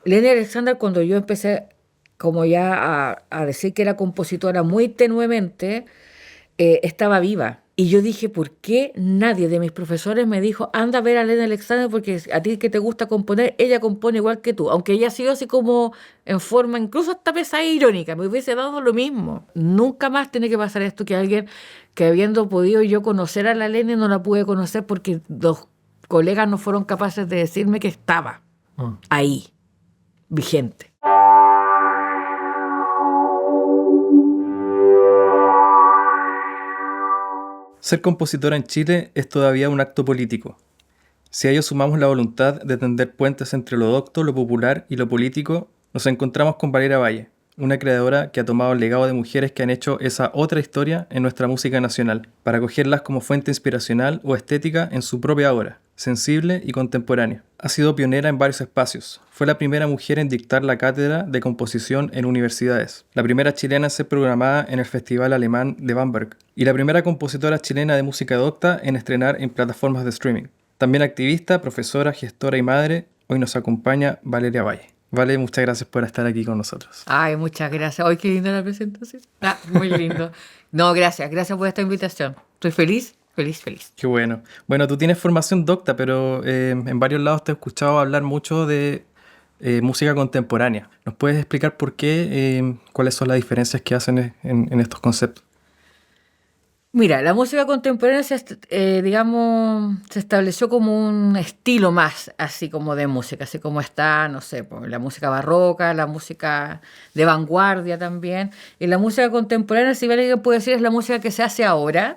Lenny Alexander, cuando yo empecé como ya a decir que era compositora muy tenuemente, estaba viva. Y yo dije, ¿por qué nadie de mis profesores me dijo, anda a ver a Lenny Alexander porque a ti que te gusta componer, ella compone igual que tú? Aunque ella ha sido así como en forma incluso hasta pesada e irónica, me hubiese dado lo mismo. Nunca más tiene que pasar esto que alguien que habiendo podido yo conocer a la Lenny no la pude conocer porque los colegas no fueron capaces de decirme que estaba ahí, vigente. Ser compositora en Chile es todavía un acto político. Si a ello sumamos la voluntad de tender puentes entre lo docto, lo popular y lo político, nos encontramos con Valeria Valle, una creadora que ha tomado el legado de mujeres que han hecho esa otra historia en nuestra música nacional, para acogerlas como fuente inspiracional o estética en su propia obra, sensible y contemporánea. Ha sido pionera en varios espacios. Fue la primera mujer en dictar la cátedra de composición en universidades, la primera chilena en ser programada en el Festival Alemán de Bamberg y la primera compositora chilena de música docta en estrenar en plataformas de streaming. También activista, profesora, gestora y madre, hoy nos acompaña Valeria Valle. Vale, muchas gracias por estar aquí con nosotros. Ay, muchas gracias. Ay, qué linda la presentación. Muy lindo. No, gracias por esta invitación. Estoy feliz, feliz, feliz. Qué bueno. Bueno, tú tienes formación docta, pero en varios lados te he escuchado hablar mucho de música contemporánea. ¿Nos puedes explicar por qué, cuáles son las diferencias que hacen en estos conceptos? Mira, la música contemporánea digamos, se estableció como un estilo más, así como de música, así como está, no sé, pues, la música barroca, la música de vanguardia también. Y la música contemporánea, si bien alguien puede decir, es la música que se hace ahora,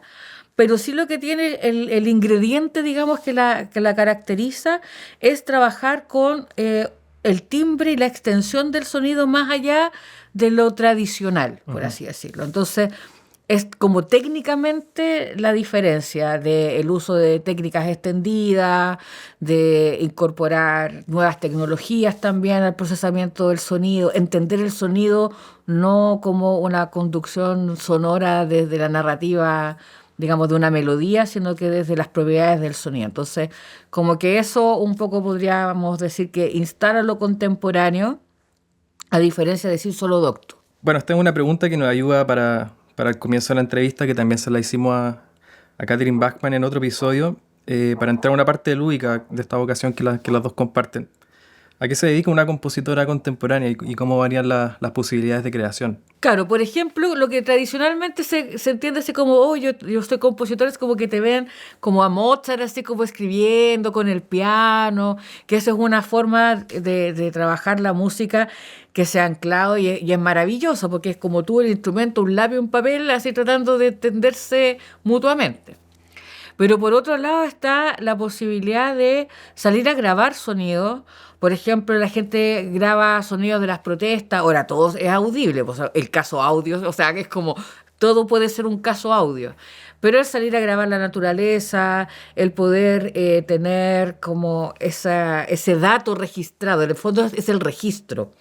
pero sí lo que tiene el ingrediente, digamos, que la caracteriza es trabajar con el timbre y la extensión del sonido más allá de lo tradicional, por así decirlo. Entonces, es como técnicamente la diferencia del uso de técnicas extendidas, de incorporar nuevas tecnologías también al procesamiento del sonido, entender el sonido no como una conducción sonora desde la narrativa, digamos, de una melodía, sino que desde las propiedades del sonido. Entonces, como que eso un poco podríamos decir que instala lo contemporáneo, a diferencia de decir solo docto. Bueno, esta es una pregunta que nos ayuda para el comienzo de la entrevista, que también se la hicimos a Catherine Bachman en otro episodio, para entrar a una parte lúdica de esta vocación que las dos comparten. ¿A qué se dedica una compositora contemporánea y cómo varían las posibilidades de creación? Claro, por ejemplo, lo que tradicionalmente se entiende así como, oh, yo soy compositor, es como que te ven como a Mozart, así como escribiendo con el piano, que eso es una forma de trabajar la música que se ha anclado y es maravilloso, porque es como tú, el instrumento, un lápiz, un papel, así tratando de entenderse mutuamente. Pero por otro lado está la posibilidad de salir a grabar sonidos. Por ejemplo, la gente graba sonidos de las protestas. Ahora todo es audible, pues, el caso audio, o sea, que es como todo puede ser un caso audio. Pero el salir a grabar la naturaleza, el poder tener como ese dato registrado, en el fondo es el registro.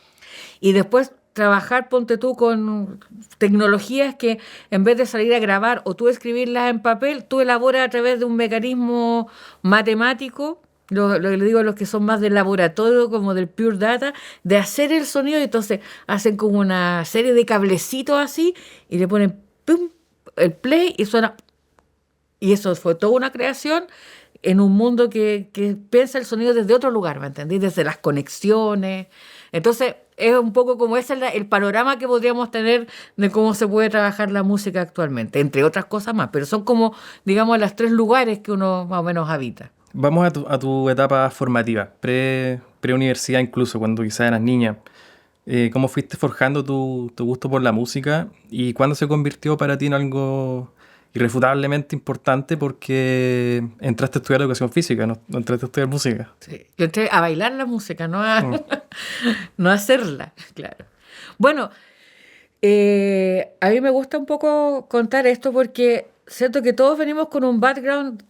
Y después trabajar, ponte tú, con tecnologías que en vez de salir a grabar o tú escribirlas en papel, tú elaboras a través de un mecanismo matemático, lo que le digo a los que son más del laboratorio, como del pure data, de hacer el sonido. Y entonces hacen como una serie de cablecitos así y le ponen pum, el play y suena. Y eso fue toda una creación en un mundo que piensa el sonido desde otro lugar, ¿me entendí? Desde las conexiones. Entonces, es un poco como ese es el panorama que podríamos tener de cómo se puede trabajar la música actualmente, entre otras cosas más, pero son como, digamos, los tres lugares que uno más o menos habita. Vamos a tu etapa formativa, preuniversidad incluso, cuando quizás eras niña. ¿Cómo fuiste forjando tu gusto por la música y cuándo se convirtió para ti en algo irrefutablemente importante porque entraste a estudiar educación física, no entraste a estudiar música? Sí. Yo entré a bailar la música, no a hacerla, claro. Bueno, a mí me gusta un poco contar esto porque siento que todos venimos con un background,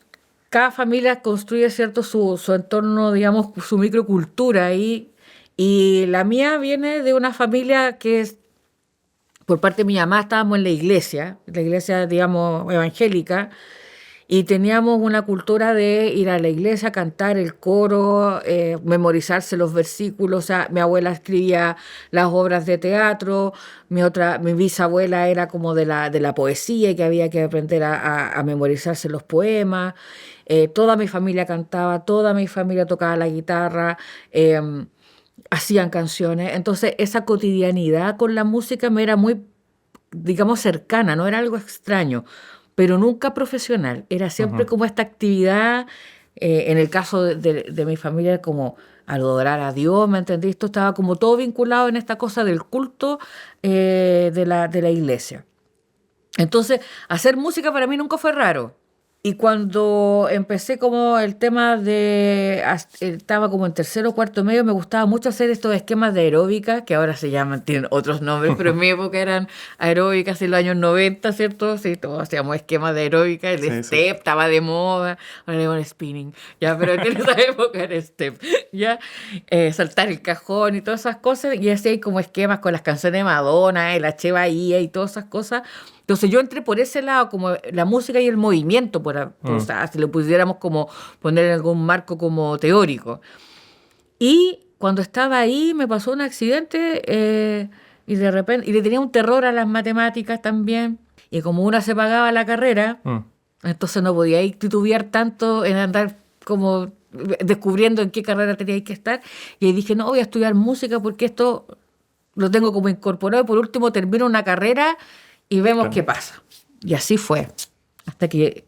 cada familia construye, ¿cierto?, su entorno, digamos, su microcultura ahí. Y la mía viene de una familia que es, por parte de mi mamá, estábamos en la iglesia, digamos, evangélica, Y teníamos una cultura de ir a la iglesia, cantar el coro, memorizarse los versículos. O sea, mi abuela escribía las obras de teatro, mi bisabuela era como de la poesía y que había que aprender a memorizarse los poemas. Toda mi familia cantaba, toda mi familia tocaba la guitarra, hacían canciones. Entonces, esa cotidianidad con la música me era muy, digamos, cercana, no era algo extraño, pero nunca profesional. Era siempre Ujú. como esta actividad, en el caso de mi familia, como adorar a Dios, ¿me entendí? Esto estaba como todo vinculado en esta cosa del culto de la iglesia. Entonces, hacer música para mí nunca fue raro. Y cuando empecé como el tema estaba como en tercero o cuarto medio, me gustaba mucho hacer estos esquemas de aeróbica, que ahora se llaman, tienen otros nombres, pero en mi época eran aeróbicas en los años 90, ¿cierto? Sí, todos hacíamos esquemas de aeróbica, el Sí, sí. step estaba de moda, ahora le llaman spinning, ya, pero en esa época era step, ya, saltar el cajón y todas esas cosas, y así hay como esquemas con las canciones de Madonna, el H. Bahía y todas esas cosas. Entonces yo entré por ese lado, como la música y el movimiento, o Mm. sea, si lo pudiéramos como poner en algún marco como teórico. Y cuando estaba ahí me pasó un accidente, y de repente, y le tenía un terror a las matemáticas también. Y como una se pagaba la carrera, Mm. entonces no podía ir titubear tanto en andar como descubriendo en qué carrera tenía que estar. Y ahí dije, no, voy a estudiar música porque esto lo tengo como incorporado y por último termino una carrera y vemos Claro. qué pasa. Y así fue, hasta que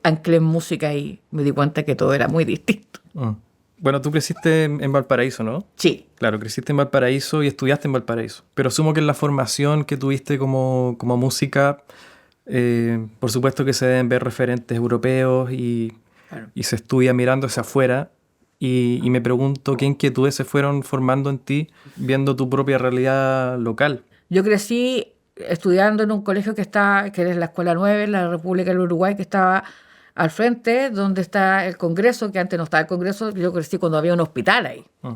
anclé en música y me di cuenta que todo era muy distinto. Mm. Bueno, tú creciste en Valparaíso, ¿no? Sí, Claro, creciste en Valparaíso y estudiaste en Valparaíso. Pero asumo que en la formación que tuviste como música, por supuesto que se deben ver referentes europeos claro. y se estudia mirando hacia afuera. Y me pregunto qué inquietudes se fueron formando en ti viendo tu propia realidad local. Yo crecí estudiando en un colegio que es la Escuela 9 en la República del Uruguay, que estaba al frente, donde está el Congreso, que antes no estaba el Congreso, yo crecí cuando había un hospital ahí. Mm.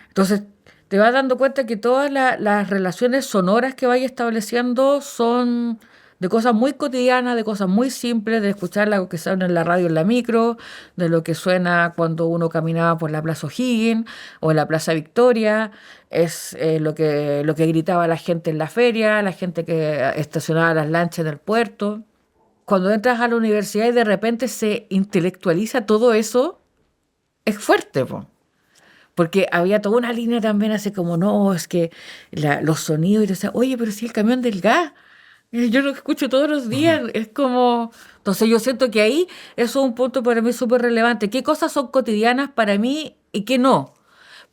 Entonces, te vas dando cuenta que todas las relaciones sonoras que vayas estableciendo son de cosas muy cotidianas, de cosas muy simples, de escuchar lo que suena en la radio en la micro, de lo que suena cuando uno caminaba por la Plaza O'Higgins o en la Plaza Victoria, es lo que gritaba la gente en la feria, la gente que estacionaba las lanchas en el puerto. Cuando entras a la universidad y de repente se intelectualiza todo eso, es fuerte, po. Porque había toda una línea también así como, no, es que los sonidos, y yo decía, oye, pero si el camión del gas, yo lo escucho todos los días, Ujú. es como... Entonces yo siento que ahí eso es un punto para mí súper relevante. ¿Qué cosas son cotidianas para mí y qué no?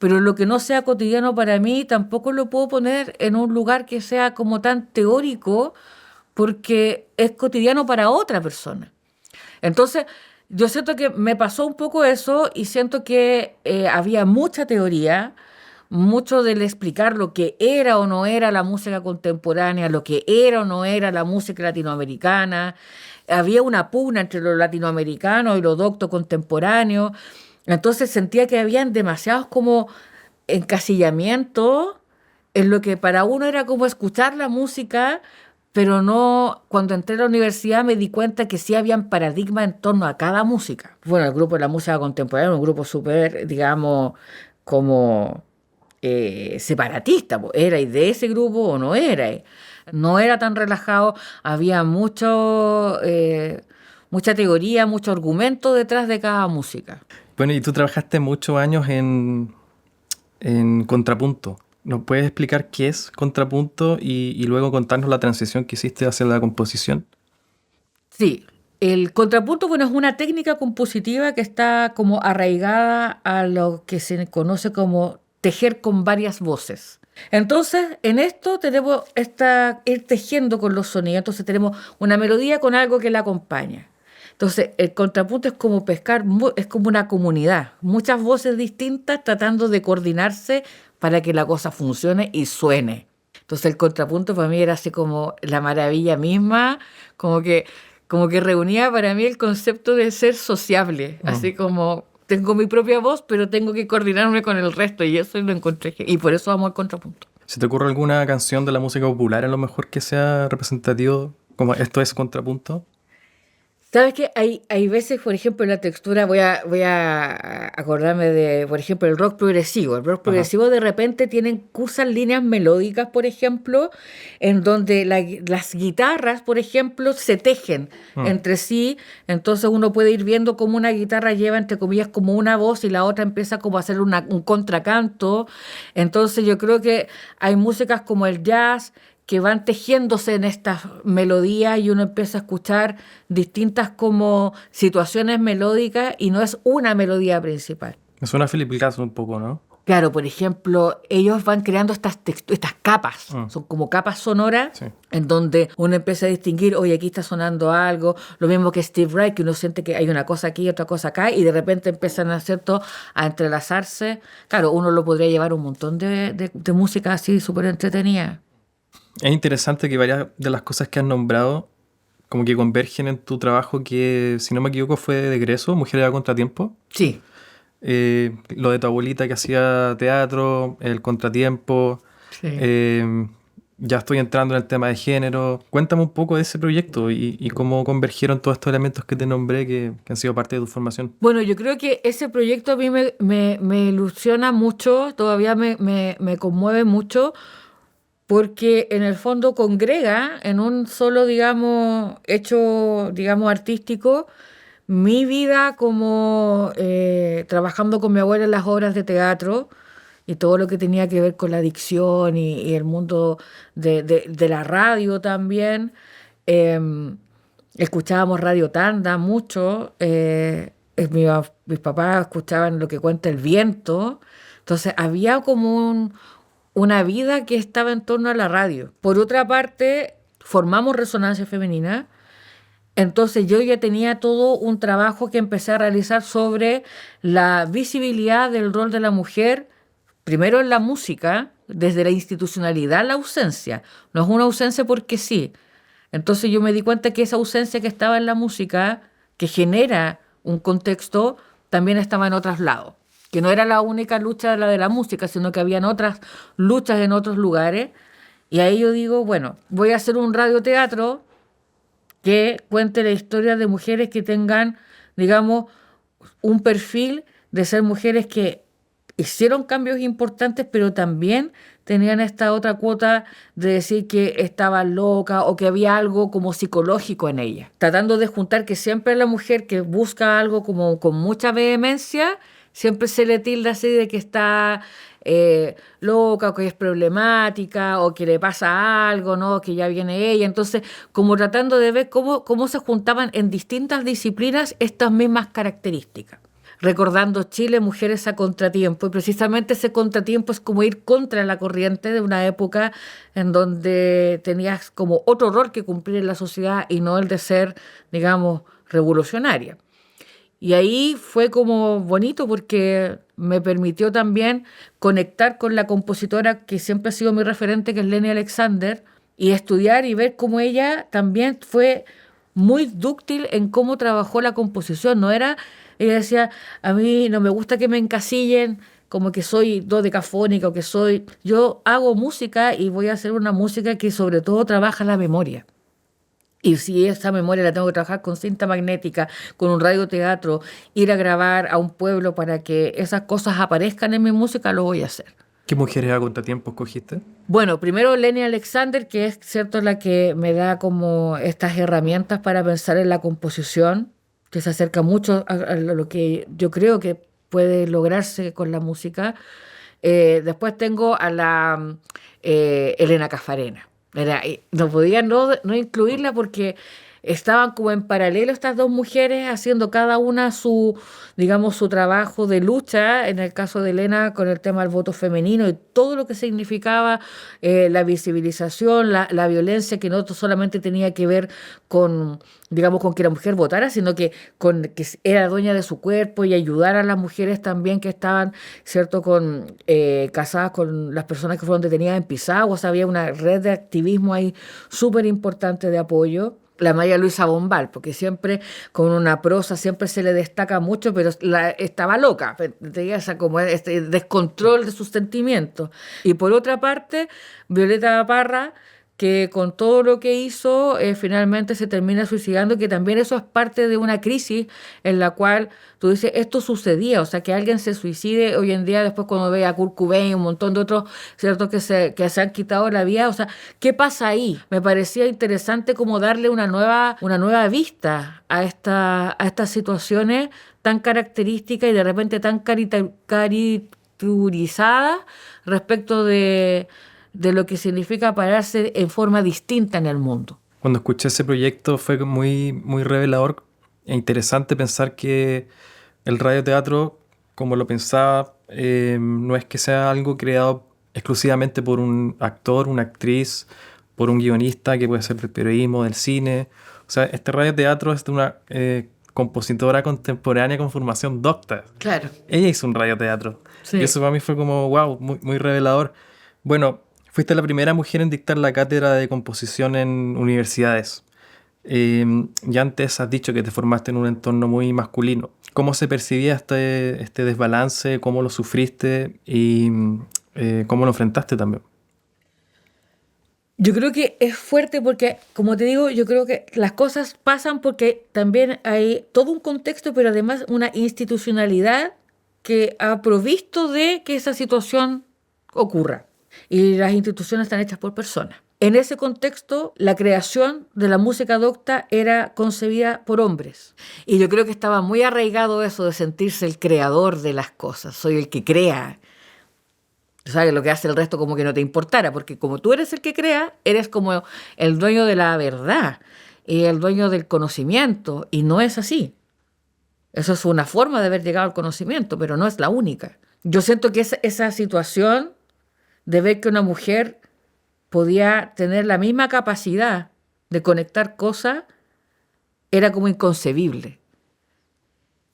Pero lo que no sea cotidiano para mí tampoco lo puedo poner en un lugar que sea como tan teórico porque es cotidiano para otra persona. Entonces, yo siento que me pasó un poco eso y siento que había mucha teoría, mucho del explicar lo que era o no era la música contemporánea, lo que era o no era la música latinoamericana. Había una pugna entre lo latinoamericano y lo docto contemporáneo. Entonces sentía que habían demasiados como encasillamientos en lo que para uno era como escuchar la música, pero no, cuando entré a la universidad me di cuenta que sí habían paradigmas en torno a cada música. Bueno, el grupo de la música contemporánea, un grupo súper, digamos, como separatista, po. ¿Era de ese grupo o no era? No era tan relajado, había mucha teoría, mucho argumento detrás de cada música. Bueno, y tú trabajaste muchos años en contrapunto. ¿Nos puedes explicar qué es contrapunto y luego contarnos la transición que hiciste hacia la composición? Sí, el contrapunto, bueno, es una técnica compositiva que está como arraigada a lo que se conoce como tejer con varias voces. Entonces, en esto tenemos ir tejiendo con los sonidos. Entonces, tenemos una melodía con algo que la acompaña. Entonces, el contrapunto es como pescar, es como una comunidad, muchas voces distintas tratando de coordinarse para que la cosa funcione y suene. Entonces, el contrapunto para mí era así como la maravilla misma, como que, como que reunía para mí el concepto de ser sociable, Mm. así como tengo mi propia voz, pero tengo que coordinarme con el resto y eso lo encontré. Y por eso amo el contrapunto. ¿Se te ocurre alguna canción de la música popular a lo mejor que sea representativo como esto es contrapunto? Sabes que hay veces, por ejemplo, en la textura, voy a acordarme de, por ejemplo, el rock progresivo. El rock Ajá. progresivo de repente cursan líneas melódicas, por ejemplo, en donde las guitarras, por ejemplo, se tejen Mm. entre sí. Entonces uno puede ir viendo cómo una guitarra lleva, entre comillas, como una voz y la otra empieza como a hacer un contracanto. Entonces yo creo que hay músicas como el jazz que van tejiéndose en estas melodías y uno empieza a escuchar distintas como situaciones melódicas y no es una melodía principal. Me suena a Philip Glass un poco, ¿no? Claro, por ejemplo, ellos van creando estas capas, Mm. son como capas sonoras Sí. en donde uno empieza a distinguir, oye, aquí está sonando algo, lo mismo que Steve Wright, que uno siente que hay una cosa aquí y otra cosa acá, y de repente empiezan ¿cierto?, a entrelazarse. Claro, uno lo podría llevar un montón de música así súper entretenida. Es interesante que varias de las cosas que has nombrado como que convergen en tu trabajo que, si no me equivoco, fue de egreso, Mujeres a Contratiempo. Sí. Lo de tu abuelita que hacía teatro, el contratiempo. Sí. eh, ya estoy entrando en el tema de género. Cuéntame un poco de ese proyecto y cómo convergieron todos estos elementos que te nombré que han sido parte de tu formación. Bueno, yo creo que ese proyecto a mí me ilusiona mucho, todavía me conmueve mucho, porque en el fondo congrega en un solo, digamos, hecho, digamos, artístico, mi vida como trabajando con mi abuela en las obras de teatro y todo lo que tenía que ver con la dicción y el mundo de la radio también. Em, Escuchábamos Radio Tanda mucho. Mis papás escuchaban lo que cuenta el viento. Entonces había como una vida que estaba en torno a la radio. Por otra parte, formamos Resonancia Femenina. Entonces yo ya tenía todo un trabajo que empecé a realizar sobre la visibilidad del rol de la mujer, primero en la música, desde la institucionalidad, la ausencia. No es una ausencia porque sí. Entonces yo me di cuenta que esa ausencia que estaba en la música, que genera un contexto, también estaba en otros lados. Que no era la única lucha la de la música, sino que habían otras luchas en otros lugares. Y ahí yo digo, bueno, voy a hacer un radioteatro que cuente la historia de mujeres que tengan, digamos, un perfil de ser mujeres que hicieron cambios importantes, pero también tenían esta otra cuota de decir que estaban locas o que había algo como psicológico en ella. Tratando de juntar que siempre la mujer que busca algo como con mucha vehemencia, siempre se le tilda así de que está loca o que es problemática o que le pasa algo, ¿no? Que ya viene ella. Entonces, como tratando de ver cómo se juntaban en distintas disciplinas estas mismas características. Recordando Chile, mujeres a contratiempo, y precisamente ese contratiempo es como ir contra la corriente de una época en donde tenías como otro rol que cumplir en la sociedad y no el de ser, digamos, revolucionaria. Y ahí fue como bonito porque me permitió también conectar con la compositora que siempre ha sido mi referente, que es Leni Alexander, y estudiar y ver cómo ella también fue muy dúctil en cómo trabajó la composición. No era, ella decía, a mí no me gusta que me encasillen como que soy dodecafónica o que soy... Yo hago música y voy a hacer una música que sobre todo trabaja la memoria. Y si esa memoria la tengo que trabajar con cinta magnética, con un radioteatro, ir a grabar a un pueblo para que esas cosas aparezcan en mi música, lo voy a hacer. ¿Qué mujeres a contratiempo escogiste? Bueno, primero Leni Alexander, que es cierto la que me da como estas herramientas para pensar en la composición, que se acerca mucho a lo que yo creo que puede lograrse con la música. Después tengo a la Elena Cafarena. No podía no incluirla porque estaban como en paralelo estas dos mujeres haciendo cada una su, digamos, su trabajo de lucha, en el caso de Elena con el tema del voto femenino y todo lo que significaba la visibilización, la violencia que no solamente tenía que ver con, digamos, con que la mujer votara, sino que con que era dueña de su cuerpo y ayudar a las mujeres también que estaban, ¿cierto?, casadas con las personas que fueron detenidas en Pisagua. O sea, había una red de activismo ahí súper importante de apoyo. La María Luisa Bombal, porque siempre con una prosa siempre se le destaca mucho, pero estaba loca, tenía esa como descontrol de sus sentimientos. Y por otra parte, Violeta Parra, que con todo lo que hizo finalmente se termina suicidando, que también eso es parte de una crisis en la cual tú dices, esto sucedía, o sea, que alguien se suicide hoy en día, después cuando ve a Kurt Cobain y un montón de otros, ¿cierto?, que se han quitado la vida, o sea, ¿qué pasa ahí? Me parecía interesante como darle una nueva vista a estas situaciones tan características y de repente tan caricaturizadas respecto de lo que significa pararse en forma distinta en el mundo. Cuando escuché ese proyecto fue muy, muy revelador e interesante pensar que el radioteatro, como lo pensaba, no es que sea algo creado exclusivamente por un actor, una actriz, por un guionista que puede ser del periodismo, del cine. O sea, este radioteatro es de una compositora contemporánea con formación docta. Claro. Ella hizo un radioteatro. Sí. Y eso para mí fue como, wow, muy, muy revelador. Bueno, fuiste la primera mujer en dictar la cátedra de composición en universidades. Ya antes has dicho que te formaste en un entorno muy masculino. ¿Cómo se percibía este desbalance? ¿Cómo lo sufriste? Y ¿cómo lo enfrentaste también? Yo creo que es fuerte porque, como te digo, yo creo que las cosas pasan porque también hay todo un contexto, pero además una institucionalidad que ha provisto de que esa situación ocurra. Y las instituciones están hechas por personas. En ese contexto, la creación de la música docta era concebida por hombres. Y yo creo que estaba muy arraigado eso de sentirse el creador de las cosas. Soy el que crea. O sea, lo que hace el resto como que no te importara, porque como tú eres el que crea, eres como el dueño de la verdad y el dueño del conocimiento, y no es así. Eso es una forma de haber llegado al conocimiento, pero no es la única. Yo siento que esa situación de ver que una mujer podía tener la misma capacidad de conectar cosas era como inconcebible.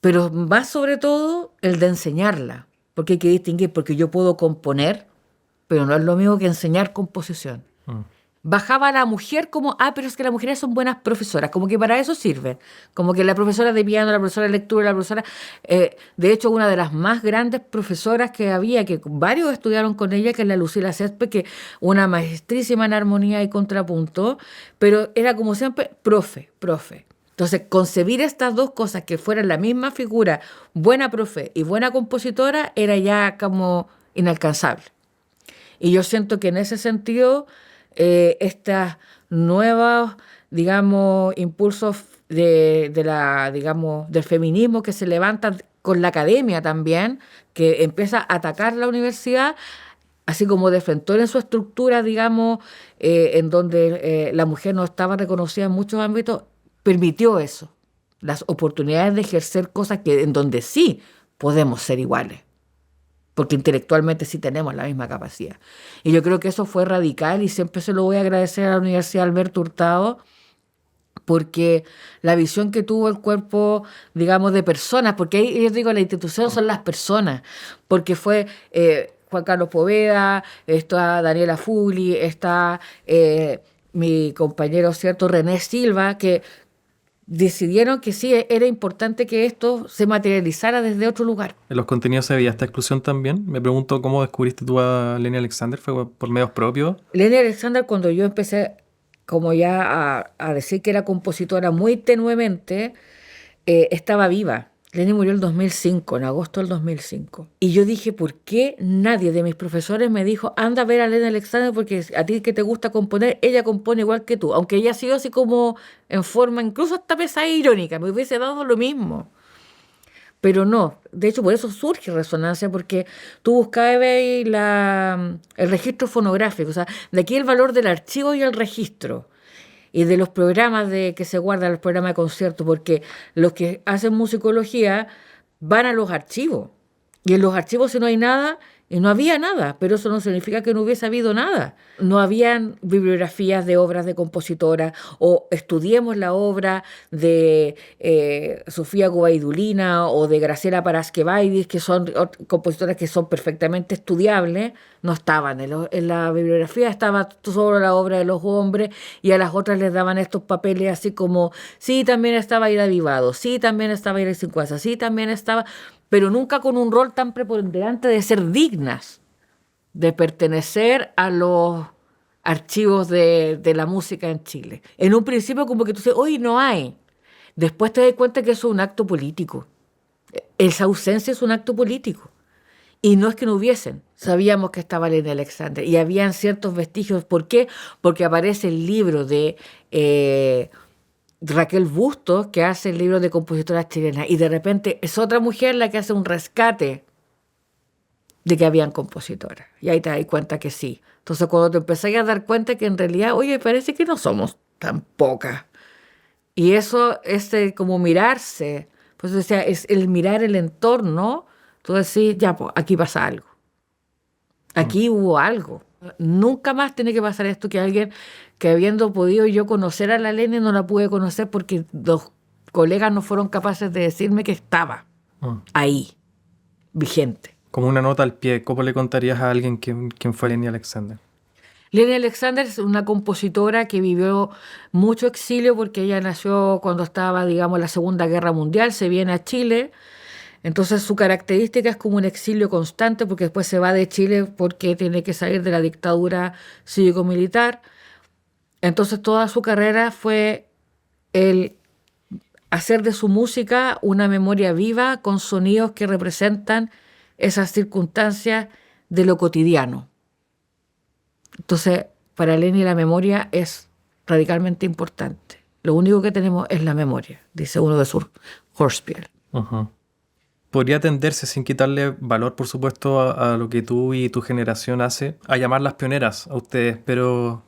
Pero más sobre todo el de enseñarla, porque hay que distinguir, porque yo puedo componer, pero no es lo mismo que enseñar composición. Bajaba a la mujer como, pero es que las mujeres son buenas profesoras, como que para eso sirven, como que la profesora de piano, la profesora de lectura, la profesora, de hecho una de las más grandes profesoras que había, que varios estudiaron con ella, que es la Lucila Césped, que una maestrísima en armonía y contrapunto, pero era como siempre, profe. Entonces, concebir estas dos cosas que fueran la misma figura, buena profe y buena compositora, era ya como inalcanzable. Y yo siento que en ese sentido, estas nuevos, digamos, impulsos del feminismo que se levantan con la academia también, que empieza a atacar la universidad, así como defensor en su estructura, digamos, en donde la mujer no estaba reconocida en muchos ámbitos, permitió eso, las oportunidades de ejercer cosas en donde sí podemos ser iguales, porque intelectualmente sí tenemos la misma capacidad. Y yo creo que eso fue radical y siempre se lo voy a agradecer a la Universidad Alberto Hurtado, porque la visión que tuvo el cuerpo, digamos, de personas, porque ahí yo digo, la institución son las personas, porque fue Juan Carlos Poveda, está Daniela Fugli, está mi compañero, ¿cierto?, René Silva, que decidieron que sí, era importante que esto se materializara desde otro lugar. ¿En los contenidos se veía esta exclusión también? Me pregunto cómo descubriste tú a Leni Alexander. ¿Fue por medios propios? Leni Alexander, cuando yo empecé como ya a decir que era compositora muy tenuemente, estaba viva. Leni murió en el 2005, en agosto del 2005. Y yo dije, ¿por qué nadie de mis profesores me dijo, anda a ver a Leni Alexander porque a ti que te gusta componer, ella compone igual que tú? Aunque ella ha sido así como en forma, incluso hasta pesada e irónica, me hubiese dado lo mismo. Pero no, de hecho por eso surge Resonancia, porque tú buscabas el registro fonográfico, o sea, de aquí el valor del archivo y el registro. Y de los programas que se guardan, los programas de concierto, porque los que hacen musicología van a los archivos. Y en los archivos si no hay nada, y no había nada, pero eso no significa que no hubiese habido nada. No habían bibliografías de obras de compositoras, o estudiemos la obra de Sofía Gubaidulina o de Graciela Paraskevaidis, que son compositoras que son perfectamente estudiables. No estaban en la bibliografía, estaba solo la obra de los hombres, y a las otras les daban estos papeles así como, sí, también estaba Ida Vivado, sí, también estaba Ira Cincuasa, sí, también estaba, pero nunca con un rol tan preponderante de ser dignas, de pertenecer a archivos de la música en Chile. En un principio como que tú dices, hoy no hay. Después te das cuenta que eso es un acto político. Esa ausencia es un acto político. Y no es que no hubiesen. Sabíamos que estaba Lenny Alexander y habían ciertos vestigios. ¿Por qué? Porque aparece el libro de Raquel Bustos, que hace el libro de compositoras chilenas, y de repente es otra mujer la que hace un rescate de que habían compositoras. Y ahí te das cuenta que sí. Entonces cuando te empezás a dar cuenta que en realidad, oye, parece que no somos tan pocas. Y eso es como mirarse, pues o sea, es el mirar el entorno, tú decís, ya, pues aquí pasa algo. Aquí hubo algo. Nunca más tiene que pasar esto que alguien que habiendo podido yo conocer a la Leni no la pude conocer porque los colegas no fueron capaces de decirme que estaba ahí, vigente. Como una nota al pie, ¿cómo le contarías a alguien quién fue Lenny Alexander? Leni Alexander es una compositora que vivió mucho exilio porque ella nació cuando estaba, digamos, la Segunda Guerra Mundial, se viene a Chile. Entonces su característica es como un exilio constante porque después se va de Chile porque tiene que salir de la dictadura cívico-militar. Entonces toda su carrera fue el hacer de su música una memoria viva con sonidos que representan esas circunstancias de lo cotidiano. Entonces, para Lenny la memoria es radicalmente importante. Lo único que tenemos es la memoria, dice uno de sus Horsepiel. Uh-huh. Podría tenderse, sin quitarle valor, por supuesto, a lo que tú y tu generación hace, a llamarlas pioneras a ustedes, pero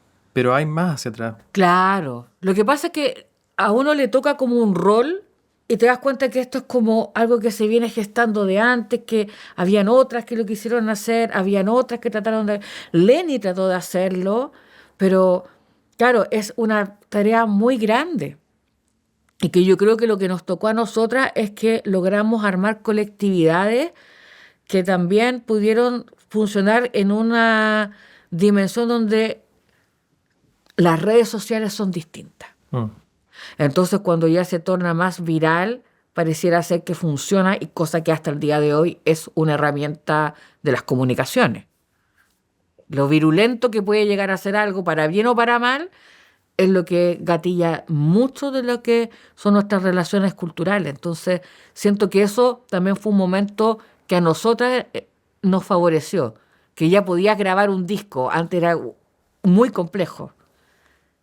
hay más hacia atrás. Claro. Lo que pasa es que a uno le toca como un rol y te das cuenta que esto es como algo que se viene gestando de antes, que habían otras que lo quisieron hacer, habían otras que trataron de... Lenny trató de hacerlo, pero claro, es una tarea muy grande. Y que yo creo que lo que nos tocó a nosotras es que logramos armar colectividades que también pudieron funcionar en una dimensión donde las redes sociales son distintas. Entonces, cuando ya se torna más viral, pareciera ser que funciona, y cosa que hasta el día de hoy es una herramienta de las comunicaciones. Lo virulento que puede llegar a ser algo, para bien o para mal, es lo que gatilla mucho de lo que son nuestras relaciones culturales. Entonces, siento que eso también fue un momento que a nosotras nos favoreció, que ya podías grabar un disco, antes era muy complejo,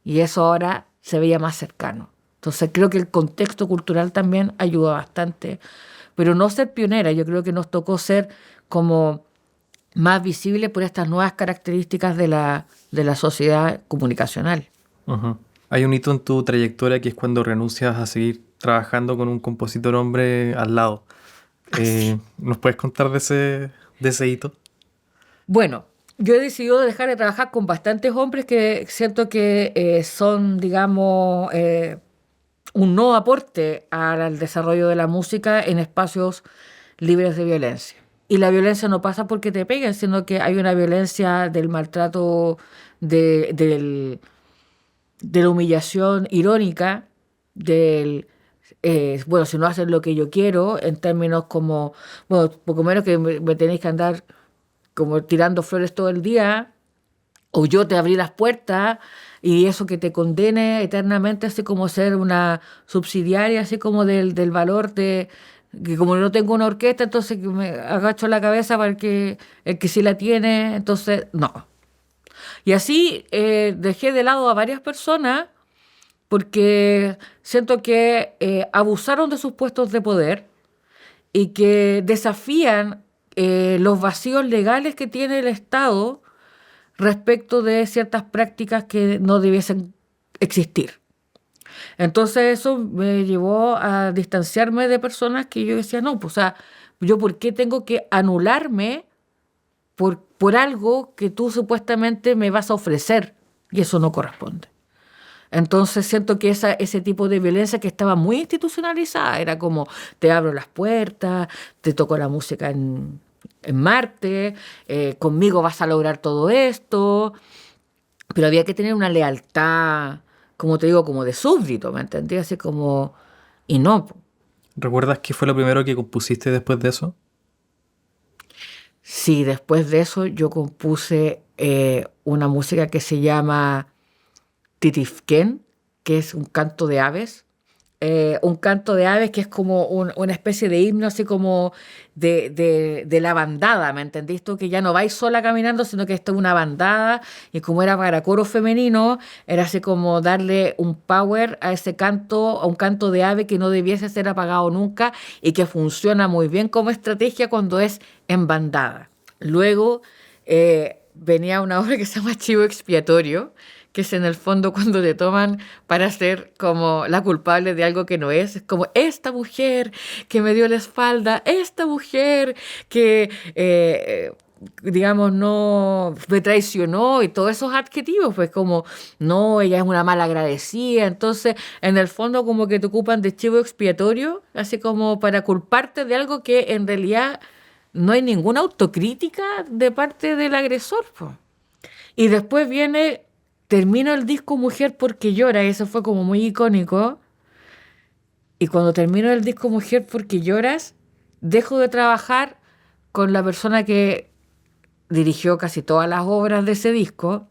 y eso ahora se veía más cercano. Entonces creo que el contexto cultural también ayuda bastante, pero no ser pionera, yo creo que nos tocó ser como más visible por estas nuevas características de la sociedad comunicacional. Uh-huh. Hay un hito en tu trayectoria que es cuando renuncias a seguir trabajando con un compositor hombre al lado. ¿Nos puedes contar de ese hito? Bueno, yo he decidido dejar de trabajar con bastantes hombres que siento que son, digamos, un no aporte al desarrollo de la música en espacios libres de violencia. Y la violencia no pasa porque te peguen, sino que hay una violencia del maltrato, de la humillación irónica, bueno, si no hacen lo que yo quiero, en términos como, bueno, poco menos que me tenéis que andar como tirando flores todo el día, o yo te abrí las puertas, y eso que te condene eternamente, así como ser una subsidiaria, así como del valor de que como no tengo una orquesta, entonces que me agacho la cabeza para el que sí la tiene, entonces no. Y así dejé de lado a varias personas porque siento que abusaron de sus puestos de poder y que desafían los vacíos legales que tiene el Estado respecto de ciertas prácticas que no debiesen existir. Entonces eso me llevó a distanciarme de personas que yo decía, no, pues, o sea, yo ¿por qué tengo que anularme por algo que tú supuestamente me vas a ofrecer? Y eso no corresponde. Entonces siento que ese tipo de violencia que estaba muy institucionalizada, era como te abro las puertas, te toco la música en Marte, conmigo vas a lograr todo esto, pero había que tener una lealtad, como te digo, como de súbdito, ¿me entendí? Así como, y no. ¿Recuerdas qué fue lo primero que compusiste después de eso? Sí, después de eso yo compuse una música que se llama Titifquén, que es un canto de aves. Un canto de aves que es como una especie de himno, así como de la bandada, ¿me entendís tú? Que ya no vais sola caminando, sino que esto es una bandada, y como era para coro femenino, era así como darle un power a ese canto, a un canto de ave que no debiese ser apagado nunca y que funciona muy bien como estrategia cuando es en bandada. Luego venía una obra que se llama Chivo Expiatorio, que es en el fondo cuando te toman para ser como la culpable de algo que no es como esta mujer que me dio la espalda, esta mujer que, digamos, no me traicionó y todos esos adjetivos, pues como, no, ella es una mala agradecida, entonces en el fondo como que te ocupan de chivo expiatorio, así como para culparte de algo que en realidad no hay ninguna autocrítica de parte del agresor, pues. Y después viene, termino el disco Mujer porque llora, y eso fue como muy icónico. Y cuando termino el disco Mujer porque lloras, dejo de trabajar con la persona que dirigió casi todas las obras de ese disco,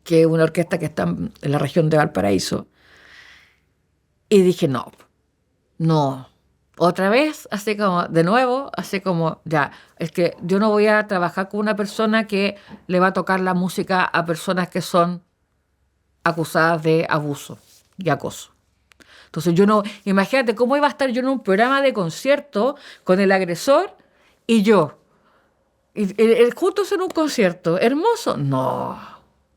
que es una orquesta que está en la región de Valparaíso. Y dije, no, no. Otra vez, así como, de nuevo, así como, ya, es que yo no voy a trabajar con una persona que le va a tocar la música a personas que son acusadas de abuso y acoso. Entonces yo no, imagínate cómo iba a estar yo en un programa de concierto con el agresor y yo. Juntos en un concierto, hermoso, no.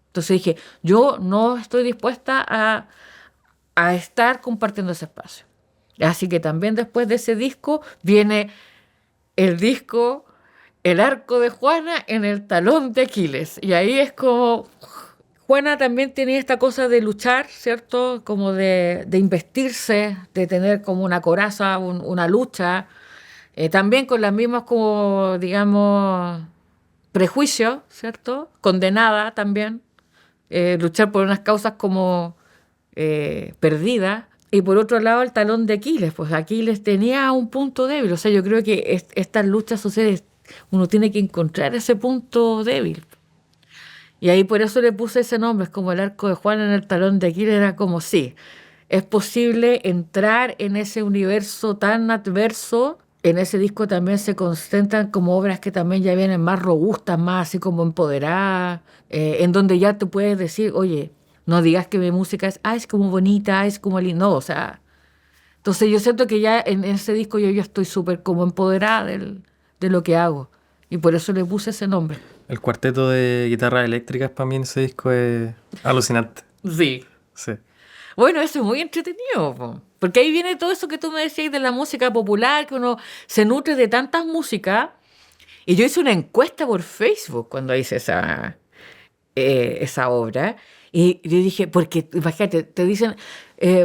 Entonces dije, yo no estoy dispuesta a estar compartiendo ese espacio. Así que también después de ese disco viene el disco El arco de Juana en el talón de Aquiles. Y ahí es como Juana también tenía esta cosa de luchar, ¿cierto? Como de investirse, de tener como una coraza, una lucha, también con las mismas como, digamos, prejuicios, ¿cierto? Condenada también, luchar por unas causas como perdidas. Y por otro lado, el talón de Aquiles, pues Aquiles tenía un punto débil. O sea, yo creo que estas luchas sociales, uno tiene que encontrar ese punto débil. Y ahí por eso le puse ese nombre, es como el arco de Juan en el talón de Aquiles, era como sí, es posible entrar en ese universo tan adverso. En ese disco también se concentran como obras que también ya vienen más robustas, más así como empoderadas, en donde ya tú puedes decir, oye, no digas que mi música es, es como bonita, es como linda, no, o sea, entonces yo siento que ya en ese disco yo ya estoy súper como empoderada de lo que hago, y por eso le puse ese nombre. El cuarteto de guitarras eléctricas para mí en ese disco es alucinante. Sí. Sí. Bueno, eso es muy entretenido, po, porque ahí viene todo eso que tú me decías de la música popular, que uno se nutre de tantas músicas. Y yo hice una encuesta por Facebook cuando hice esa obra. Y yo dije, porque imagínate, te dicen,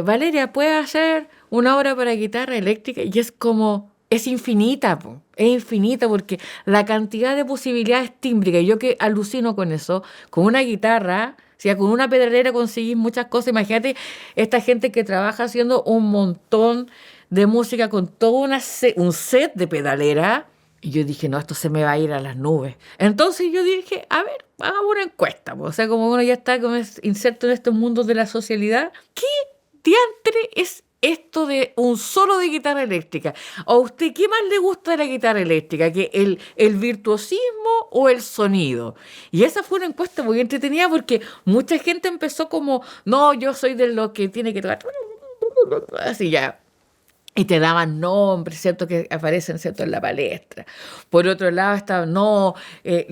Valeria, ¿puedes hacer una obra para guitarra eléctrica? Y es como, es infinita, po, es infinita porque la cantidad de posibilidades tímbricas, y yo que alucino con eso, con una guitarra, o sea, con una pedalera conseguís muchas cosas. Imagínate esta gente que trabaja haciendo un montón de música con todo un set de pedalera. Y yo dije, no, esto se me va a ir a las nubes. Entonces yo dije, a ver, hagamos una encuesta, po. O sea, como uno ya está como inserto en estos mundos de la socialidad, ¿qué diantre es esto de un solo de guitarra eléctrica? ¿A usted qué más le gusta de la guitarra eléctrica? ¿Que el virtuosismo o el sonido? Y esa fue una encuesta muy entretenida porque mucha gente empezó como, no, yo soy de los que tiene que tocar así ya. Y te daban nombres, ¿cierto? Que aparecen, ¿cierto? En la palestra. Por otro lado, estaban, no,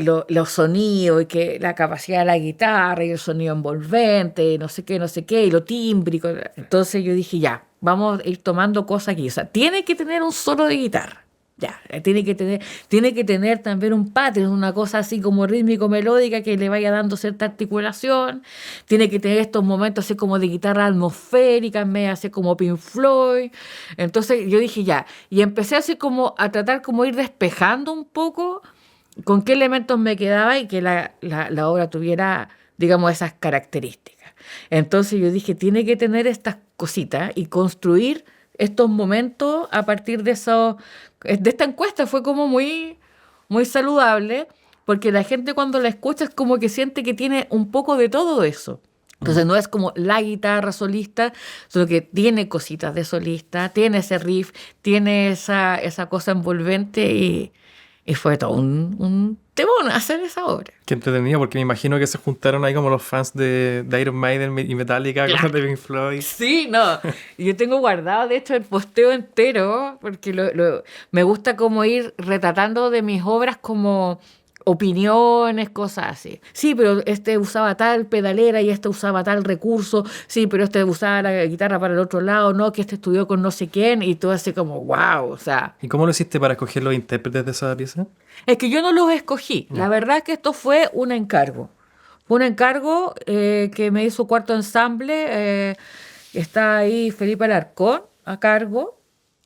los sonidos, y que la capacidad de la guitarra, y el sonido envolvente, y no sé qué, y lo tímbrico. Entonces yo dije, ya, vamos a ir tomando cosas aquí. O sea, tiene que tener un solo de guitarra. Ya, tiene que tener también un pattern, una cosa así como rítmico-melódica que le vaya dando cierta articulación. Tiene que tener estos momentos así como de guitarra atmosférica, medio así como Pink Floyd. Entonces yo dije ya, y empecé así como a tratar como ir despejando un poco con qué elementos me quedaba y que la obra tuviera, digamos, esas características. Entonces yo dije, tiene que tener estas cositas y construir estos momentos a partir de eso, de esta encuesta fue como muy, muy saludable, porque la gente cuando la escucha es como que siente que tiene un poco de todo eso. Entonces no es como la guitarra solista, sino que tiene cositas de solista, tiene ese riff, tiene esa cosa envolvente y fue todo un temón hacer esa obra. Qué entretenido, porque me imagino que se juntaron ahí como los fans de Iron Maiden y Metallica, Claro. cosas de Pink Floyd. Sí, no. Yo tengo guardado, de hecho, el posteo entero, porque me gusta como ir retratando de mis obras como opiniones, cosas así. Sí, pero este usaba tal pedalera y este usaba tal recurso. Sí, pero este usaba la guitarra para el otro lado. No, que este estudió con no sé quién. Y todo así como, wow, o sea... ¿Y cómo lo hiciste para escoger los intérpretes de esa pieza? Es que yo no los escogí. La verdad es que esto fue un encargo. Fue un encargo que me hizo Cuarto Ensamble. Está ahí Felipe Alarcón a cargo.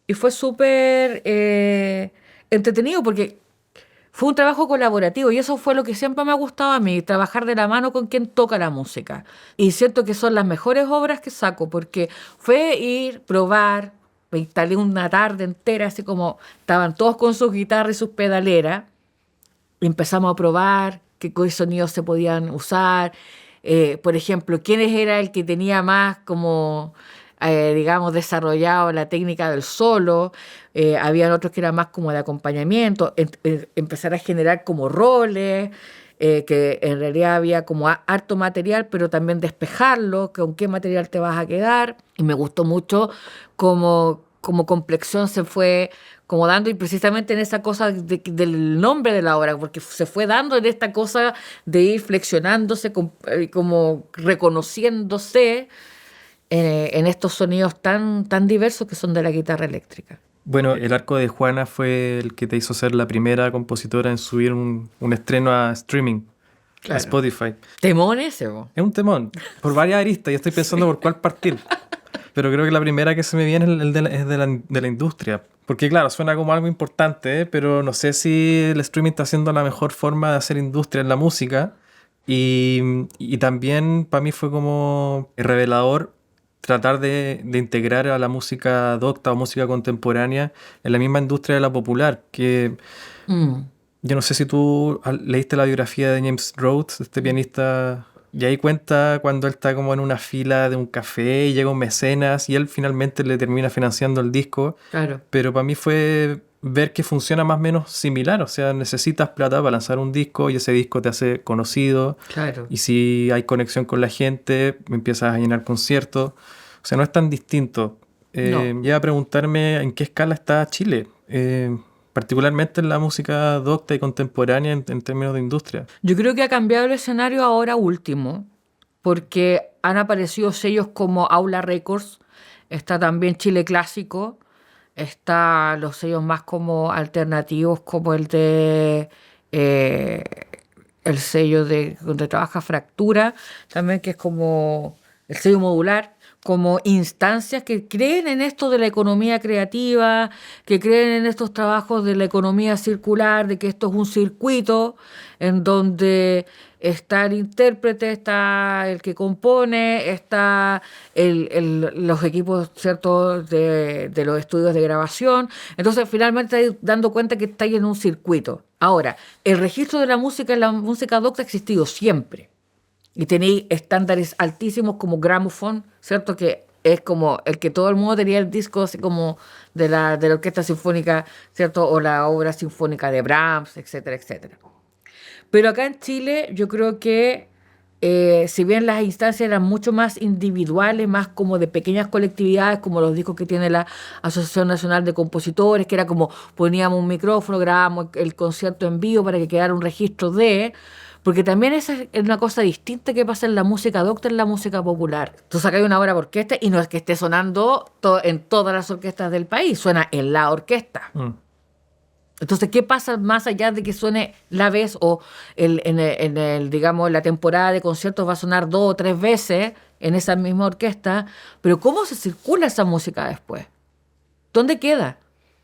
Y fue súper entretenido porque fue un trabajo colaborativo. Y eso fue lo que siempre me ha gustado a mí, trabajar de la mano con quien toca la música. Y siento que son las mejores obras que saco porque fue ir, probar. Me instalé una tarde entera, así como estaban todos con sus guitarras y sus pedaleras. Y empezamos a probar qué sonidos se podían usar. Por ejemplo, quién era el que tenía más como, digamos, desarrollado la técnica del solo. Habían otros que eran más como de acompañamiento. Empezar a generar como roles. Que en realidad había como harto material, pero también despejarlo, con qué material te vas a quedar. Y me gustó mucho como complexión se fue como dando, y precisamente en esa cosa del nombre de la obra, porque se fue dando en esta cosa de ir flexionándose, como reconociéndose en estos sonidos tan diversos que son de la guitarra eléctrica. Bueno, el arco de Juana fue el que te hizo ser la primera compositora en subir un estreno a streaming, a Spotify. Temón ese, vos. Es un temón, por varias aristas, y estoy pensando por cuál partir. Pero creo que la primera que se me viene es de la industria. Porque claro, suena como algo importante, pero no sé si el streaming está siendo la mejor forma de hacer industria en la música. Y también para mí fue como revelador tratar de integrar a la música docta o música contemporánea en la misma industria de la popular. Que yo no sé si tú leíste la biografía de James Rhodes, este pianista. Y ahí cuenta cuando él está como en una fila de un café y llega un mecenas y él finalmente le termina financiando el disco. Claro. Pero para mí fue ver que funciona más o menos similar. O sea, necesitas plata para lanzar un disco y ese disco te hace conocido. Claro. Y si hay conexión con la gente, empiezas a llenar conciertos. O sea, no es tan distinto. No. Iba a preguntarme en qué escala está Chile. Particularmente en la música docta y contemporánea en términos de industria. Yo creo que ha cambiado el escenario ahora último, porque han aparecido sellos como Aula Records, está también Chile Clásico, está los sellos más como alternativos, como el sello de donde trabaja Fractura, también que es como el sello modular, como instancias que creen en esto de la economía creativa, que creen en estos trabajos de la economía circular, de que esto es un circuito en donde está el intérprete, está el que compone, está los equipos, ¿cierto?, de los estudios de grabación. Entonces, finalmente estáis dando cuenta que estáis en un circuito. Ahora, el registro de la música en la música docta ha existido siempre. Y tenéis estándares altísimos como Gramophone, ¿cierto? Que es como el que todo el mundo tenía el disco así como de la Orquesta Sinfónica, ¿cierto? O la obra sinfónica de Brahms, etcétera, etcétera. Pero acá en Chile yo creo que si bien las instancias eran mucho más individuales, más como de pequeñas colectividades, como los discos que tiene la Asociación Nacional de Compositores, que era como poníamos un micrófono, grabábamos el concierto en vivo para que quedara un registro de... Porque también esa es una cosa distinta que pasa en la música docta, en la música popular. Tú sacas una obra por orquesta y no es que esté sonando en todas las orquestas del país, suena en la orquesta. Entonces, ¿qué pasa más allá de que suene la vez o digamos, la temporada de conciertos va a sonar 2 o 3 veces en esa misma orquesta? Pero ¿cómo se circula esa música después? ¿Dónde queda?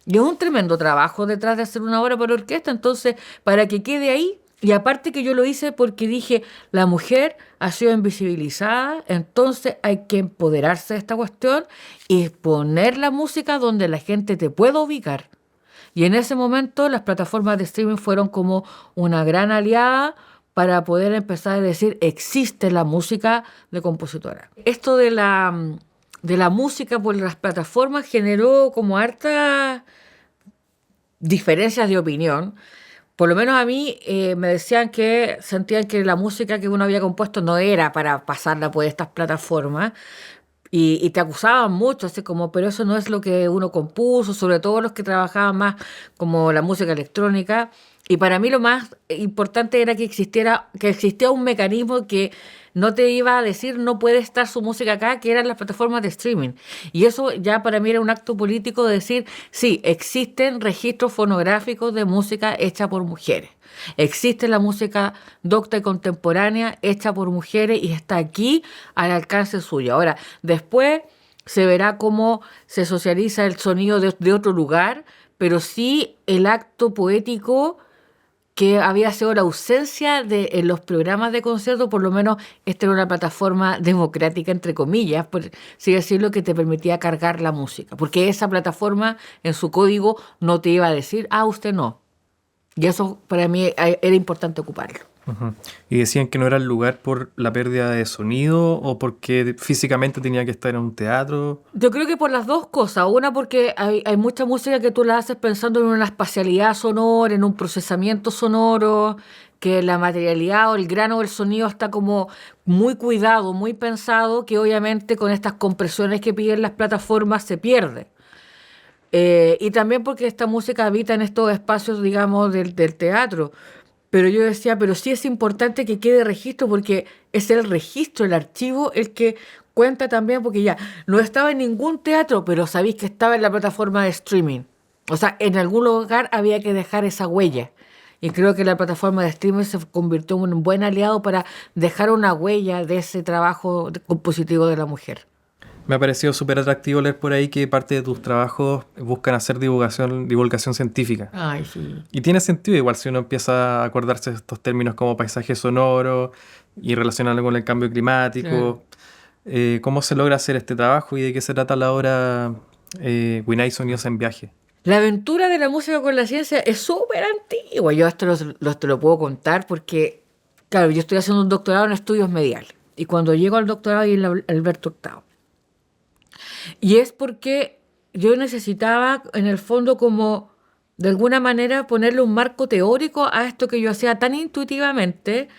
Y es un tremendo trabajo detrás de hacer una obra para orquesta. Entonces, para que quede ahí, y aparte que yo lo hice porque dije, la mujer ha sido invisibilizada, entonces hay que empoderarse de esta cuestión y poner la música donde la gente te pueda ubicar. Y en ese momento las plataformas de streaming fueron como una gran aliada para poder empezar a decir existe la música de compositora. Esto de la música por las plataformas generó como hartas diferencias de opinión. Por lo menos a mí me decían que sentían que la música que uno había compuesto no era para pasarla por estas plataformas y te acusaban mucho, así como, pero eso no es lo que uno compuso, sobre todo los que trabajaban más como la música electrónica. Y para mí lo más importante era que existía un mecanismo que no te iba a decir no puede estar su música acá, que eran las plataformas de streaming. Y eso ya para mí era un acto político de decir, sí, existen registros fonográficos de música hecha por mujeres. Existe la música docta y contemporánea hecha por mujeres y está aquí al alcance suyo. Ahora, después se verá cómo se socializa el sonido de otro lugar, pero sí el acto poético que había sido la ausencia de en los programas de concierto, por lo menos esta era una plataforma democrática, entre comillas, por así decirlo, que te permitía cargar la música, porque esa plataforma en su código no te iba a decir, usted no. Y eso para mí era importante ocuparlo. Ujú. Y decían que no era el lugar por la pérdida de sonido o porque físicamente tenía que estar en un teatro. Yo creo que por las dos cosas. Una, porque hay mucha música que tú la haces pensando en una espacialidad sonora, en un procesamiento sonoro, que la materialidad o el grano del sonido está como muy cuidado, muy pensado, que obviamente con estas compresiones que piden las plataformas se pierde. Y también porque esta música habita en estos espacios, digamos, del teatro. Pero yo decía, pero sí es importante que quede registro porque es el registro, el archivo, el que cuenta también, porque ya no estaba en ningún teatro, pero sabéis que estaba en la plataforma de streaming. O sea, en algún lugar había que dejar esa huella. Y creo que la plataforma de streaming se convirtió en un buen aliado para dejar una huella de ese trabajo compositivo de la mujer. Me ha parecido súper atractivo leer por ahí que parte de tus trabajos buscan hacer divulgación científica. Ay, sí. Y tiene sentido igual si uno empieza a acordarse de estos términos como paisaje sonoro y relacionarlo con el cambio climático. ¿Cómo se logra hacer este trabajo y de qué se trata la obra Winay Sonidos en Viaje? La aventura de la música con la ciencia es súper antigua. Yo esto te lo puedo contar porque, claro, yo estoy haciendo un doctorado en estudios mediales. Y cuando llego al doctorado y en Alberto Octavo. Y es porque yo necesitaba, en el fondo, como de alguna manera ponerle un marco teórico a esto que yo hacía tan intuitivamente,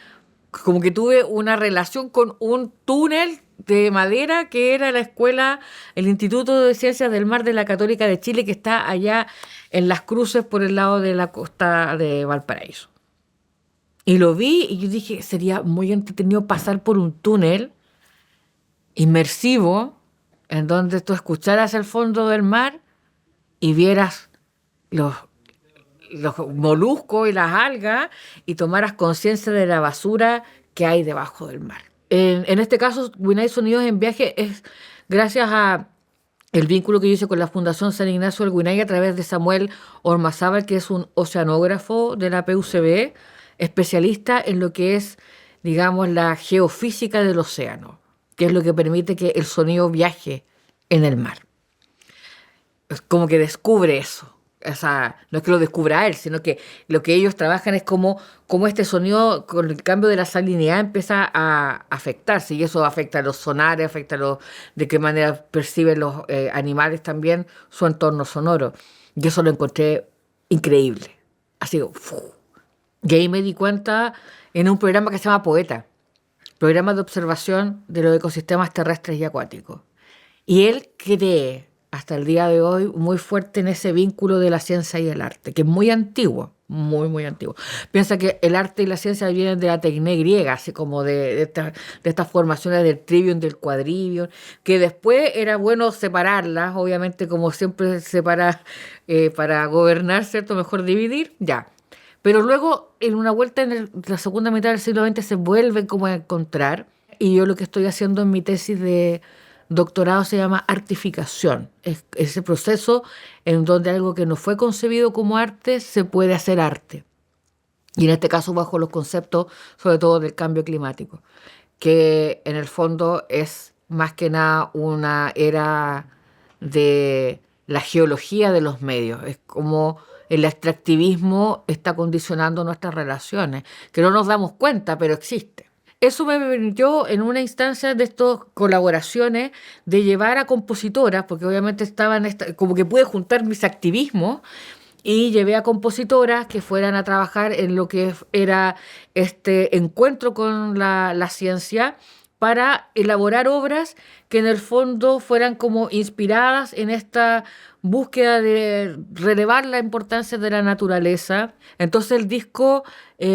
como que tuve una relación con un túnel de madera que era la escuela, el Instituto de Ciencias del Mar de la Católica de Chile, que está allá en Las Cruces por el lado de la costa de Valparaíso. Y lo vi y yo dije, sería muy entretenido pasar por un túnel inmersivo en donde tú escucharas el fondo del mar y vieras los, los moluscos y las algas y tomaras conciencia de la basura que hay debajo del mar. En este caso, Winay Sonidos en Viaje es gracias a el vínculo que yo hice con la Fundación San Ignacio del Winay a través de Samuel Ormazábal, que es un oceanógrafo de la PUCB, especialista en lo que es, digamos, la geofísica del océano, que es lo que permite que el sonido viaje en el mar. Es como que descubre eso. O sea, no es que lo descubra él, sino que lo que ellos trabajan es como este sonido con el cambio de la salinidad empieza a afectarse y eso afecta a los sonares, de qué manera perciben los animales también su entorno sonoro. Y eso lo encontré increíble. Así, y ahí me di cuenta en un programa que se llama Poeta, programa de observación de los ecosistemas terrestres y acuáticos. Y él cree, hasta el día de hoy, muy fuerte en ese vínculo de la ciencia y el arte, que es muy antiguo, muy, muy antiguo. Piensa que el arte y la ciencia vienen de la tecné griega, así como de estas formaciones del trivium, del quadrivium, que después era bueno separarlas, obviamente como siempre se separa para gobernar, ¿cierto? Mejor dividir, ya. Pero luego, en una vuelta en la segunda mitad del siglo XX, se vuelven como a encontrar, y yo lo que estoy haciendo en mi tesis de doctorado se llama artificación. Es ese proceso en donde algo que no fue concebido como arte se puede hacer arte. Y en este caso bajo los conceptos, sobre todo del cambio climático, que en el fondo es más que nada una era de la geología de los medios. Es como el extractivismo está condicionando nuestras relaciones, que no nos damos cuenta, pero existe. Eso me permitió en una instancia de estas colaboraciones de llevar a compositoras, porque obviamente estaban, como que pude juntar mis activismos y llevé a compositoras que fueran a trabajar en lo que era este encuentro con la ciencia para elaborar obras que en el fondo fueran como inspiradas en esta búsqueda de relevar la importancia de la naturaleza. Entonces el disco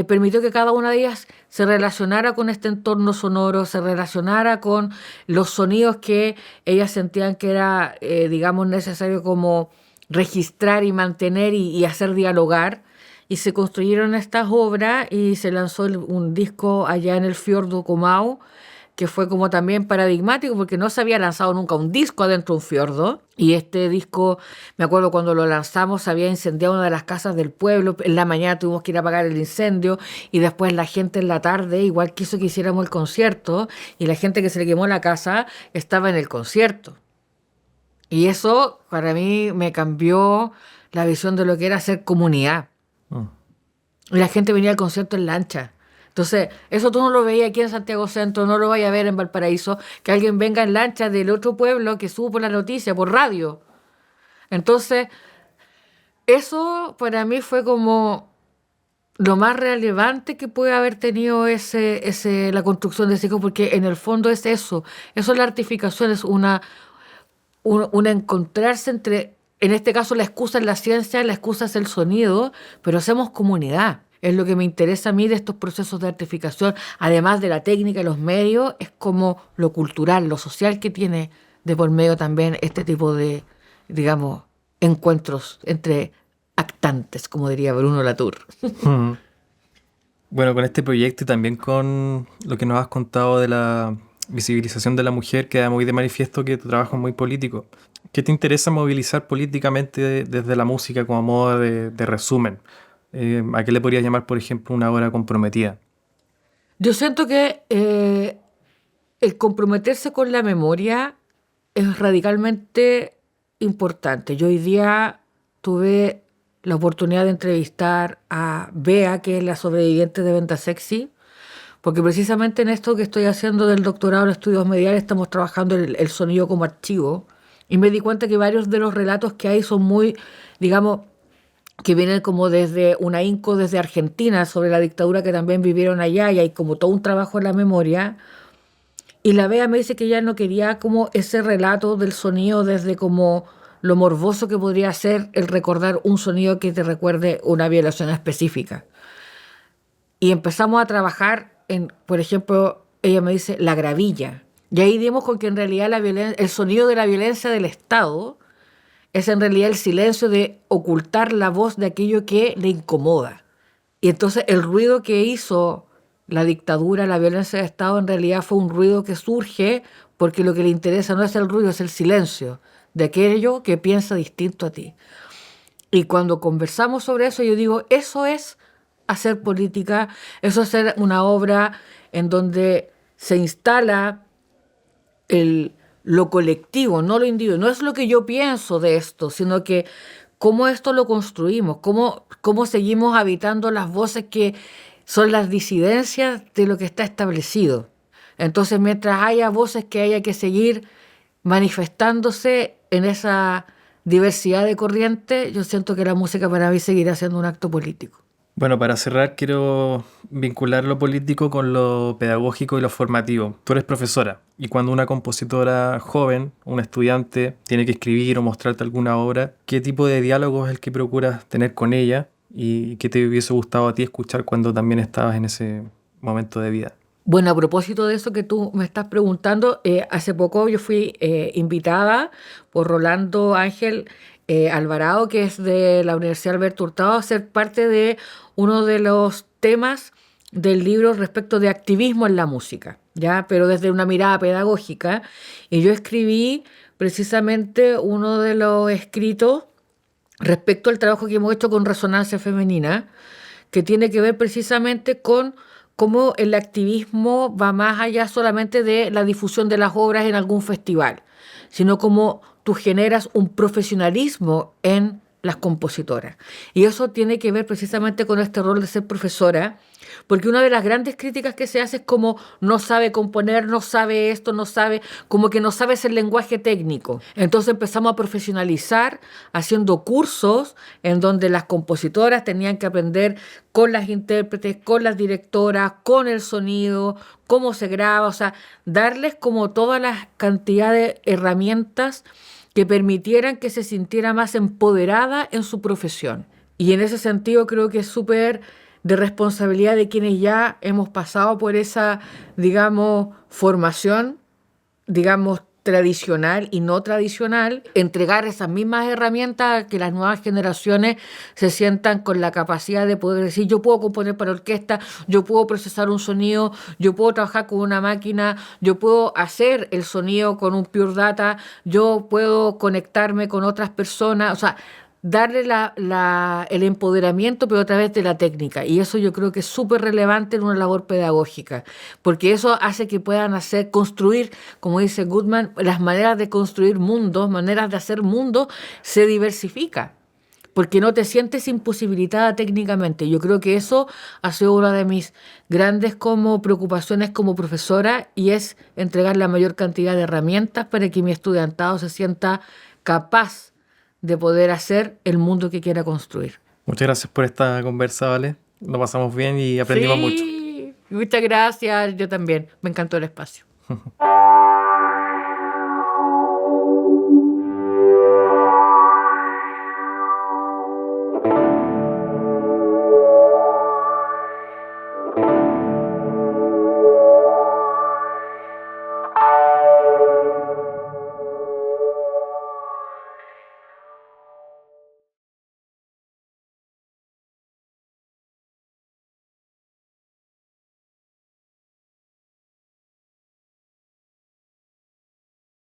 permitió que cada una de ellas se relacionara con este entorno sonoro, se relacionara con los sonidos que ellas sentían que era, digamos, necesario como registrar y mantener y hacer dialogar. Y se construyeron estas obras y se lanzó un disco allá en el fiordo Comau, que fue como también paradigmático porque no se había lanzado nunca un disco adentro de un fiordo. Y este disco, me acuerdo cuando lo lanzamos, se había incendiado una de las casas del pueblo. En la mañana tuvimos que ir a apagar el incendio y después la gente en la tarde igual quiso que hiciéramos el concierto y la gente que se le quemó la casa estaba en el concierto. Y eso para mí me cambió la visión de lo que era hacer comunidad. Y la gente venía al concierto en lancha. Entonces, eso tú no lo veías aquí en Santiago Centro, no lo vayas a ver en Valparaíso, que alguien venga en lancha del otro pueblo que supo la noticia por radio. Entonces, eso para mí fue como lo más relevante que puede haber tenido la construcción de ese disco, porque en el fondo es eso es la artificación, es una encontrarse entre, en este caso la excusa es la ciencia, la excusa es el sonido, pero hacemos comunidad. Es lo que me interesa a mí de estos procesos de artificación, además de la técnica y los medios, es como lo cultural, lo social que tiene de por medio también este tipo de, digamos, encuentros entre actantes, como diría Bruno Latour. Bueno, con este proyecto y también con lo que nos has contado de la visibilización de la mujer, queda muy de manifiesto que tu trabajo es muy político. ¿Qué te interesa movilizar políticamente desde la música como modo de resumen? ¿A qué le podrías llamar, por ejemplo, una obra comprometida? Yo siento que el comprometerse con la memoria es radicalmente importante. Yo hoy día tuve la oportunidad de entrevistar a Bea, que es la sobreviviente de Venta Sexy, porque precisamente en esto que estoy haciendo del doctorado en estudios mediales estamos trabajando el sonido como archivo, y me di cuenta que varios de los relatos que hay son muy, digamos, que vienen como desde un ahínco desde Argentina sobre la dictadura que también vivieron allá, y hay como todo un trabajo en la memoria. Y la Bea me dice que ella no quería como ese relato del sonido desde como lo morboso que podría ser el recordar un sonido que te recuerde una violación específica. Y empezamos a trabajar en, por ejemplo, ella me dice la gravilla. Y ahí dimos con que en realidad el sonido de la violencia del Estado es en realidad el silencio de ocultar la voz de aquello que le incomoda. Y entonces el ruido que hizo la dictadura, la violencia de Estado, en realidad fue un ruido que surge porque lo que le interesa no es el ruido, es el silencio de aquello que piensa distinto a ti. Y cuando conversamos sobre eso, yo digo, eso es hacer política, eso es hacer una obra en donde se instala lo colectivo, no lo individual. No es lo que yo pienso de esto, sino que cómo esto lo construimos, cómo seguimos habitando las voces que son las disidencias de lo que está establecido. Entonces, mientras haya voces que haya que seguir manifestándose en esa diversidad de corrientes, yo siento que la música para mí seguirá siendo un acto político. Bueno, para cerrar, quiero vincular lo político con lo pedagógico y lo formativo. Tú eres profesora y cuando una compositora joven, una estudiante, tiene que escribir o mostrarte alguna obra, ¿qué tipo de diálogo es el que procuras tener con ella y qué te hubiese gustado a ti escuchar cuando también estabas en ese momento de vida? Bueno, a propósito de eso que tú me estás preguntando, hace poco yo fui invitada por Rolando Ángel Alvarado, que es de la Universidad Alberto Hurtado, a ser parte de uno de los temas del libro respecto de activismo en la música, ¿ya? Pero desde una mirada pedagógica. Y yo escribí precisamente uno de los escritos respecto al trabajo que hemos hecho con Resonancia Femenina, que tiene que ver precisamente con cómo el activismo va más allá solamente de la difusión de las obras en algún festival, sino cómo tú generas un profesionalismo en las compositoras. Y eso tiene que ver precisamente con este rol de ser profesora, porque una de las grandes críticas que se hace es como no sabe componer, no sabe esto, no sabe, como que no sabes el lenguaje técnico. Entonces empezamos a profesionalizar haciendo cursos en donde las compositoras tenían que aprender con las intérpretes, con las directoras, con el sonido, cómo se graba, o sea, darles como todas las cantidades de herramientas que permitieran que se sintiera más empoderada en su profesión. Y en ese sentido creo que es súper de responsabilidad de quienes ya hemos pasado por esa, digamos, formación, digamos, tradicional y no tradicional, entregar esas mismas herramientas a que las nuevas generaciones se sientan con la capacidad de poder decir, yo puedo componer para orquesta, yo puedo procesar un sonido, yo puedo trabajar con una máquina, yo puedo hacer el sonido con un Pure Data, yo puedo conectarme con otras personas, o sea, darle el empoderamiento, pero a través de la técnica. Y eso yo creo que es súper relevante en una labor pedagógica, porque eso hace que puedan construir, como dice Goodman, las maneras de construir mundos, maneras de hacer mundos, se diversifica, porque no te sientes imposibilitada técnicamente. Yo creo que eso ha sido una de mis grandes como preocupaciones como profesora, y es entregar la mayor cantidad de herramientas para que mi estudiantado se sienta capaz de poder hacer el mundo que quiera construir. Muchas gracias por esta conversa, ¿vale? Lo pasamos bien y aprendimos mucho. Sí, muchas gracias, yo también. Me encantó el espacio.